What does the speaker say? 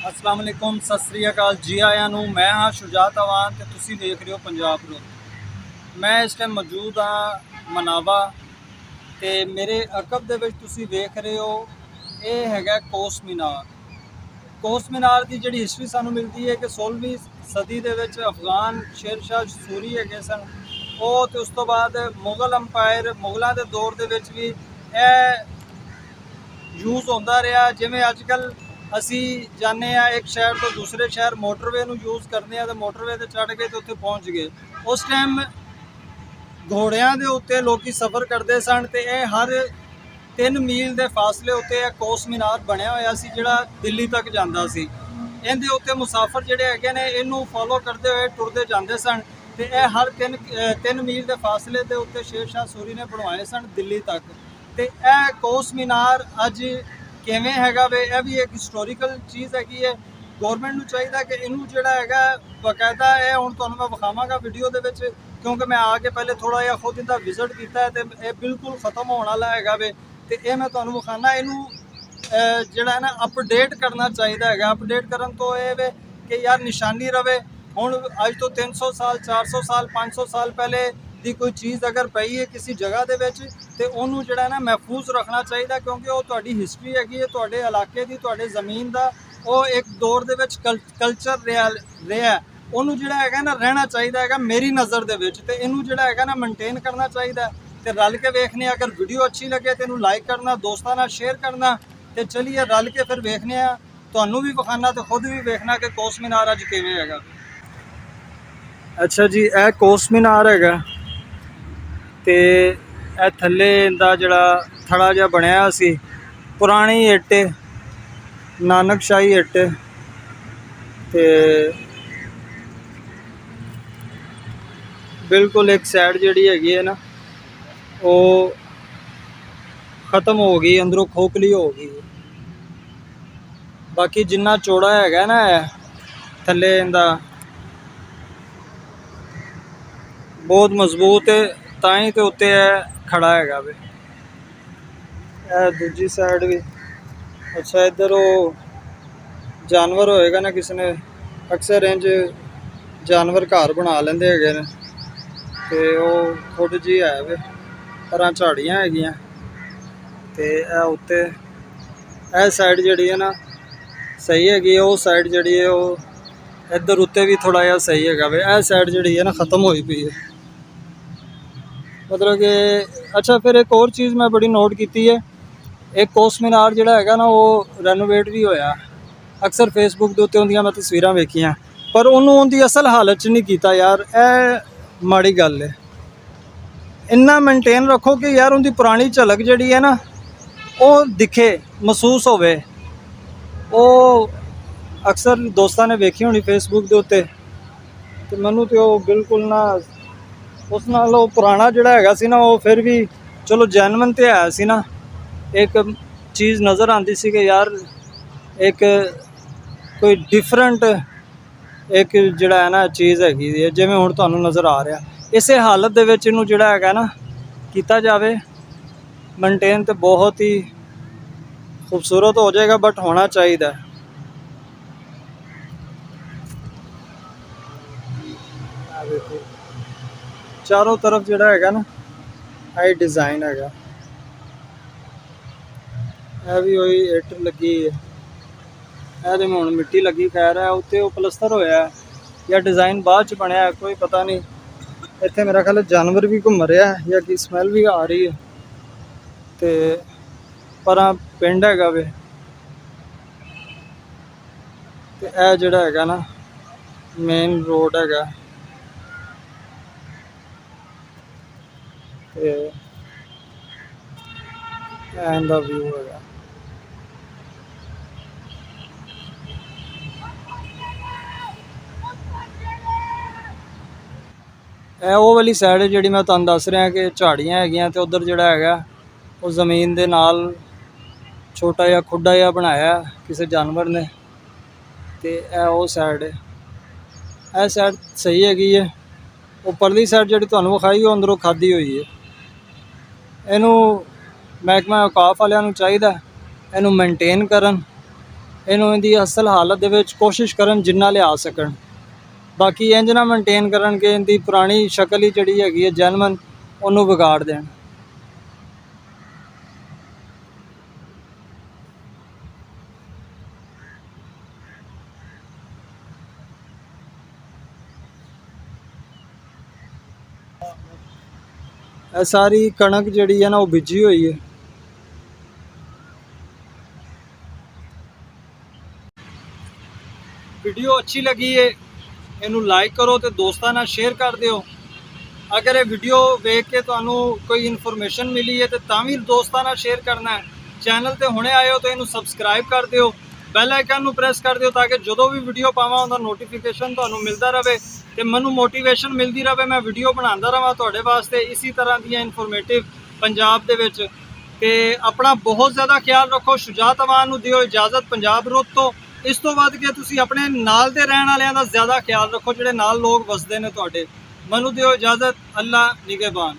अस्सलाम वालेकुम, सत श्री अकाल जी आया नूं। मैं हाँ शुजात अवान ते तुसी देख रहे हो पंजाब रोड। मैं इस टाइम मौजूद हाँ मनावा ते मेरे अकब दे विच तुसी देख रहे हो ये हैगा कोस मीनार। कोस मीनार की जिहड़ी हिस्टरी सानू मिलती है कि 16वीं सदी दे विच अफगान शेरशाह सूरी हैगे सन वो, ते उस तो बाद मुगल अंपायर मुगलों के दौर दे विच भी यूज़ होंदा रहा। जिवें अजकल असी जाने एक शहर तो दूसरे शहर मोटरवे यूज़ करने तो मोटरवे ते चढ़ गए तो उत्थे पहुँच गए। उस टाइम घोड़ियां दे उत्ते लोग सफ़र करते सन ते हर 3 मील के फासले उत्ते कोस मीनार बनया होया सी जिहड़ा दिल्ली तक जांदा सी। इहदे उत्ते मुसाफर जिहड़े हैगे ने इनू फॉलो करते हुए टुरदे जांदे सन ते हर 3 मील के फासले के उत्ते शेरशाह सूरी ने बनवाए सन दिल्ली तक। तो यह कोस मीनार अज किवें हैगा वे, यह भी एक हिस्टोरिकल चीज़ हैगी है। गौरमेंट नूं चाहिए कि इनू जिहड़ा हैगा बाकायदा है हुण तुहानूं मैं विखावांगा वीडियो दे विच, क्योंकि मैं आके पहले थोड़ा जिहा खुद इहदा विजिट किया है तो यह बिल्कुल खत्म होने वाला हैगा वे। तो यह मैं तुहानूं विखाना इनू जिहड़ा है ना अपडेट करना चाहिए हैगा। अपडेट करन तो यह वे कि यार निशानी रवे। हुण अज तो 300 साल 400 साल 500 साल पहले दी कोई चीज़ अगर पई है किसी जगह दे विच ते उहनूं जिहड़ा ना महफूज रखना चाहिए, क्योंकि वो तुहाडी हिस्टरी हैगी है, तुहाडे इलाके दी तुहाडे ज़मीन दा वो एक दौर दे विच कल्चर रहा उहनूं जिहड़ा हैगा ना रहना चाहिए हैगा मेरी नज़र दे विच। ते इहनूं जिहड़ा हैगा ना मेनटेन करना चाहिए ते रल के वेखने। अगर वीडियो अच्छी लगे तो इहनूं लाइक करना, दोस्तां नाल शेयर करना। तो चलिए रल के फिर वेखने आ, तुहानूं भी विखाना तो खुद भी वेखना कि कोस मीनार अज किवें हैगा। अच्छा जी, यह कोस मीनार हैगा ते यह थल्ले दा जिहड़ा थड़ा जिहा बनया सी पुरानी इट्ट नानकशाही इट्ट ते बिल्कुल एक साइड जिहड़ी हैगी है ना वो ख़त्म हो गई, अंदरों खोखली हो गई। बाकी जिन्ना चौड़ा हैगा ना थल्ले इंदा बहुत मजबूत है, ताई तो उत्ते खड़ा हैगा वे। दूजी साइड भी अच्छा, इधर वो जानवर होएगा ना, किसी ने अक्सर इंज जानवर घर बना लेंदे हैगे ने ते वो खुद जी है वे पर झाड़ियाँ हैगियां ते उत्ते यह साइड जिहड़ी है ना सही हैगी है। वो साइड जिहड़ी है वो इधर उत्ते भी थोड़ा जिहा सही हैगा वे। यह साइड जिहड़ी है ना ख़त्म होई पई है, मतलब कि अच्छा। फिर एक और चीज़ मैं बड़ी नोट की है, एक कोस मीनार जिहड़ा हैगा ना वो रेनोवेट भी होया। अक्सर फेसबुक के उत्ते उहदियां मैं तस्वीरां वेखियां पर उन्होंने उहदी असल हालत च नहीं कीता यार, यह माड़ी गल है। इन्ना मेनटेन रखो कि यार उनकी पुरानी झलक जिहड़ी है ना वो दिखे, महसूस होवे। वो अक्सर दोस्तों ने वेखी होनी फेसबुक के उत्ते तो मैनू तो बिल्कुल ना उस नाल पुराना जिहड़ा हैगा सी ना वो फिर भी चलो जैनवन तो है सी ना, एक चीज़ नज़र आती सी कि यार एक कोई डिफरेंट एक जिहड़ा है ना चीज़ हैगी है, जिवें हुण तुहानूं नज़र आ रहा। इस हालत दे विच इहनूं जिहड़ा हैगा ना कीता जावे मेनटेन तो बहुत ही खूबसूरत हो जाएगा, बट होना चाहिए। चारों तरफ जिहड़ा हैगा ना आई डिज़ाइन हैगा। यह भी वही इट लगी है, यह तो हुण मिट्टी लगी खैर है, उत्ते वो पलस्तर होया या डिज़ाइन बाद च बनया है कोई पता नहीं। इत्थे मेरा ख्याल जानवर भी घूम रहा है या कि स्मैल भी आ रही है। तो पर पिंड हैगा वे ते यह जिहड़ा हैगा ना मेन रोड हैगा ते इहदा व्यू हैगा। वो वाली साइड जिहड़ी मैं तुहानूं दस रहा कि झाड़ियाँ हैगियां ते उधर जिहड़ा हैगा वो ज़मीन दे नाल छोटा जिहा खुड्डा जिहा बनाया किसी जानवर ने ते वो साइड है। यह साइड सही हैगी है। वो परली साइड जिहड़ी तुहानूं विखाई वो अंदरों खाधी हुई है। इनू महकमा औकाफ वालियां नूं चाहिए इनू मेनटेन करन ਇਹਨੂੰ ਇਹਦੀ ਅਸਲ ਹਾਲਤ ਦੇ ਵਿੱਚ ਕੋਸ਼ਿਸ਼ ਕਰਨ ਜਿੰਨਾ ਲਿਆ ਸਕਣ। ਬਾਕੀ ਇੰਜ ਨਾ ਮੇਨਟੇਨ ਕਰਨ ਕਿ ਇਹਦੀ ਪੁਰਾਣੀ ਸ਼ਕਲ ਹੀ ਜਿਹੜੀ ਹੈਗੀ ਹੈ ਜੈਨੂਅਨ ਉਹਨੂੰ ਵਿਗਾੜ ਦੇਣ। ਇਹ ਸਾਰੀ ਕਣਕ ਜਿਹੜੀ ਹੈ ਨਾ ਉਹ ਬੀਜੀ ਹੋਈ ਹੈ। ਵੀਡੀਓ ਅੱਛੀ ਲੱਗੀ ਹੈ ਇਹਨੂੰ ਲਾਈਕ ਕਰੋ ਤੇ ਦੋਸਤਾਂ ਨਾਲ ਸ਼ੇਅਰ ਕਰ ਦਿਓ। ਅਗਰ ਇਹ ਵੀਡੀਓ ਵੇਖ ਕੇ ਤੁਹਾਨੂੰ ਕੋਈ ਇਨਫੋਰਮੇਸ਼ਨ ਮਿਲੀ ਹੈ ਤੇ ਤਾਂ ਵੀ ਦੋਸਤਾਂ ਨਾਲ ਸ਼ੇਅਰ ਕਰਨਾ ਹੈ। ਚੈਨਲ ਤੇ ਹੁਣੇ ਆਏ ਹੋ ਤਾਂ ਇਹਨੂੰ ਸਬਸਕ੍ਰਾਈਬ ਕਰ ਦਿਓ, ਬੈਲ ਆਈਕਨ ਨੂੰ ਪ੍ਰੈਸ ਕਰ ਦਿਓ ਤਾਂ ਕਿ ਜਦੋਂ ਵੀ ਵੀਡੀਓ ਪਾਵਾਂ ਉਹਦਾ ਨੋਟੀਫਿਕੇਸ਼ਨ ਤੁਹਾਨੂੰ ਮਿਲਦਾ ਰਹੇ ਤੇ ਮੈਨੂੰ ਮੋਟੀਵੇਸ਼ਨ ਮਿਲਦੀ ਰਹੇ, ਮੈਂ ਵੀਡੀਓ ਬਣਾਉਂਦਾ ਰਹਾਂ ਤੁਹਾਡੇ ਵਾਸਤੇ ਇसी ਤਰ੍ਹਾਂ ਦੀਆਂ ਇਨਫੋਰਮੇਟਿਵ ਪੰਜਾਬ ਦੇ ਵਿੱਚ। ਤੇ ਆਪਣਾ ਬਹੁਤ ਜ਼ਿਆਦਾ ਖਿਆਲ ਰੱਖੋ। ਸ਼ੁਜਾਤ ਅਵਾਨ ਨੂੰ ਦਿਓ ਇਜਾਜ਼ਤ ਪੰਜਾਬ ਰੁੱਤ ਤੋਂ। ਇਸ ਤੋਂ ਵੱਧ ਕੇ ਤੁਸੀਂ ਆਪਣੇ ਨਾਲ ਦੇ ਰਹਿਣ ਵਾਲਿਆਂ ਦਾ ਜ਼ਿਆਦਾ ਖਿਆਲ ਰੱਖੋ, ਜਿਹੜੇ ਨਾਲ ਲੋਕ ਵਸਦੇ ਨੇ ਤੁਹਾਡੇ। ਮੈਨੂੰ ਦਿਓ ਇਜਾਜ਼ਤ। ਅੱਲਾ ਨਿਗਹਿਬਾਨ।